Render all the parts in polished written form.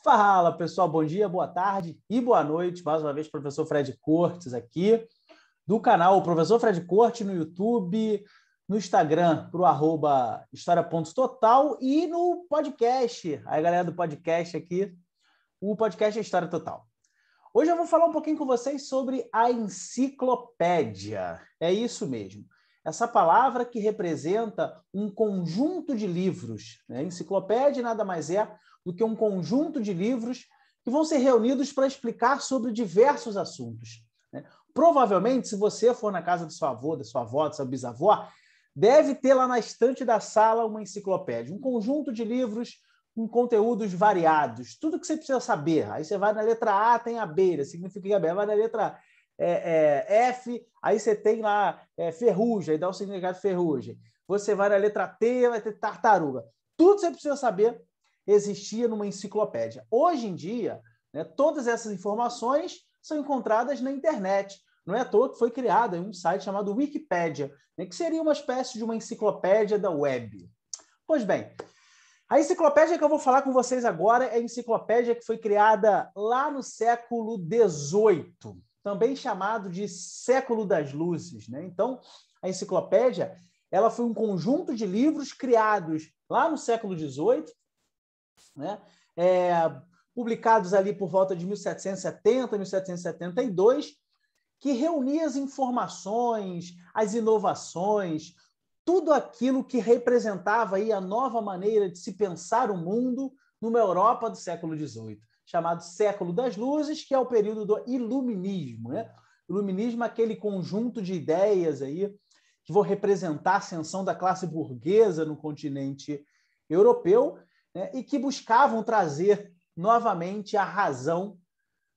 Fala, pessoal, bom dia, boa tarde e boa noite. Mais uma vez, professor Fred Cortes aqui, do canal Professor Fred Cortes no YouTube, no Instagram, para o @história.total e no podcast. Aí, galera do podcast aqui, o podcast é História Total. Hoje eu vou falar um pouquinho com vocês sobre a enciclopédia. É isso mesmo. Essa palavra que representa um conjunto de livros. Né? Enciclopédia nada mais é do que um conjunto de livros que vão ser reunidos para explicar sobre diversos assuntos. Né? Provavelmente, se você for na casa do seu avô, da sua avó, do seu bisavó, deve ter lá na estante da sala uma enciclopédia, um conjunto de livros com conteúdos variados, tudo que você precisa saber. Aí você vai na letra A, tem abelha, significa que abelha. Vai na letra F, aí você tem lá ferrugem, aí dá o significado de ferrugem. Você vai na letra T, vai ter tartaruga. Tudo que você precisa saber existia numa enciclopédia. Hoje em dia, né, todas essas informações são encontradas na internet. Não é à toa que foi criado um site chamado Wikipédia, né, que seria uma espécie de uma enciclopédia da web. Pois bem, a enciclopédia que eu vou falar com vocês agora é a enciclopédia que foi criada lá no século XVIII, também chamado de século das luzes. Né? Então, a enciclopédia ela foi um conjunto de livros criados lá no século XVIII, né? Publicados ali por volta de 1770, 1772, que reunia as informações, as inovações, tudo aquilo que representava aí a nova maneira de se pensar o mundo numa Europa do século XVIII, chamado Século das Luzes, que é o período do Iluminismo. Né? O Iluminismo é aquele conjunto de ideias aí que vão representar a ascensão da classe burguesa no continente europeu, né? E que buscavam trazer novamente a razão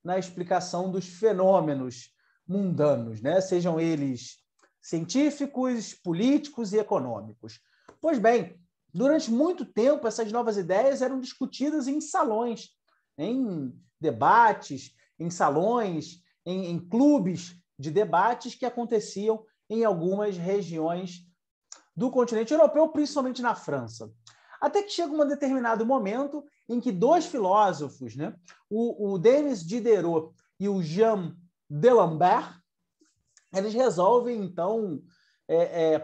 na explicação dos fenômenos mundanos, né? Sejam eles científicos, políticos e econômicos. Pois bem, durante muito tempo, essas novas ideias eram discutidas em salões, em debates, em salões, em clubes de debates que aconteciam em algumas regiões do continente europeu, principalmente na França. Até que chega um determinado momento em que dois filósofos, né, o Denis Diderot e o Jean D'Alembert, eles resolvem, então,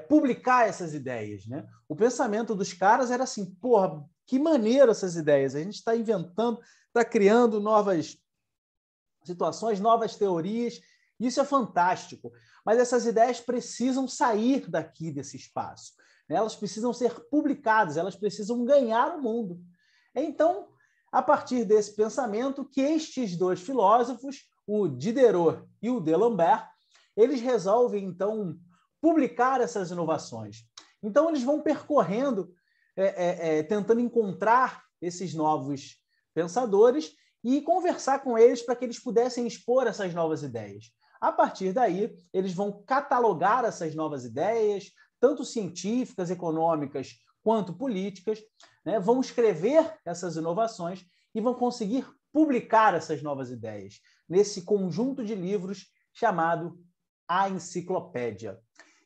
publicar essas ideias. Né? O pensamento dos caras era assim, porra, que maneiro essas ideias, a gente está inventando, está criando novas situações, novas teorias, isso é fantástico, mas essas ideias precisam sair daqui desse espaço. Elas precisam ser publicadas, elas precisam ganhar o mundo. Então, a partir desse pensamento, que estes dois filósofos, o Diderot e o D'Alembert, eles resolvem, então, publicar essas inovações. Então, eles vão percorrendo, tentando encontrar esses novos pensadores e conversar com eles para que eles pudessem expor essas novas ideias. A partir daí, eles vão catalogar essas novas ideias, tanto científicas, econômicas, quanto políticas, né? Vão escrever essas inovações e vão conseguir publicar essas novas ideias nesse conjunto de livros chamado A Enciclopédia.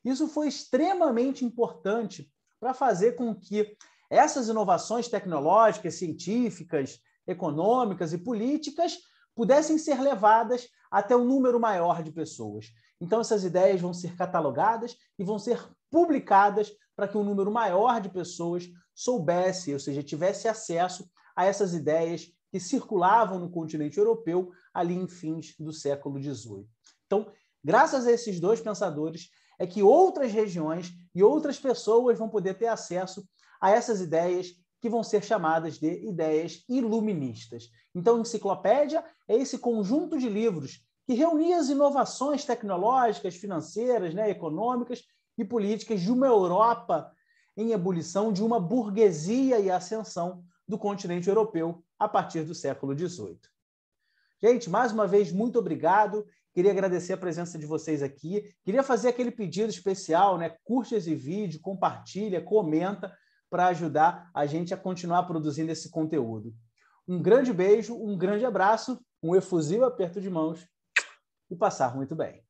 Isso foi extremamente importante para fazer com que essas inovações tecnológicas, científicas, econômicas e políticas pudessem ser levadas até um número maior de pessoas. Então, essas ideias vão ser catalogadas e vão ser publicadas para que um número maior de pessoas soubesse, ou seja, tivesse acesso a essas ideias que circulavam no continente europeu ali em fins do século XVIII. Então, graças a esses dois pensadores, é que outras regiões e outras pessoas vão poder ter acesso a essas ideias que vão ser chamadas de ideias iluministas. Então, enciclopédia é esse conjunto de livros que reunia as inovações tecnológicas, financeiras, né, econômicas e políticas de uma Europa em ebulição, de uma burguesia e ascensão do continente europeu a partir do século XVIII. Gente, mais uma vez, muito obrigado. Queria agradecer a presença de vocês aqui. Queria fazer aquele pedido especial, né? Curte esse vídeo, compartilha, comenta, para ajudar a gente a continuar produzindo esse conteúdo. Um grande beijo, um grande abraço, um efusivo aperto de mãos e passar muito bem.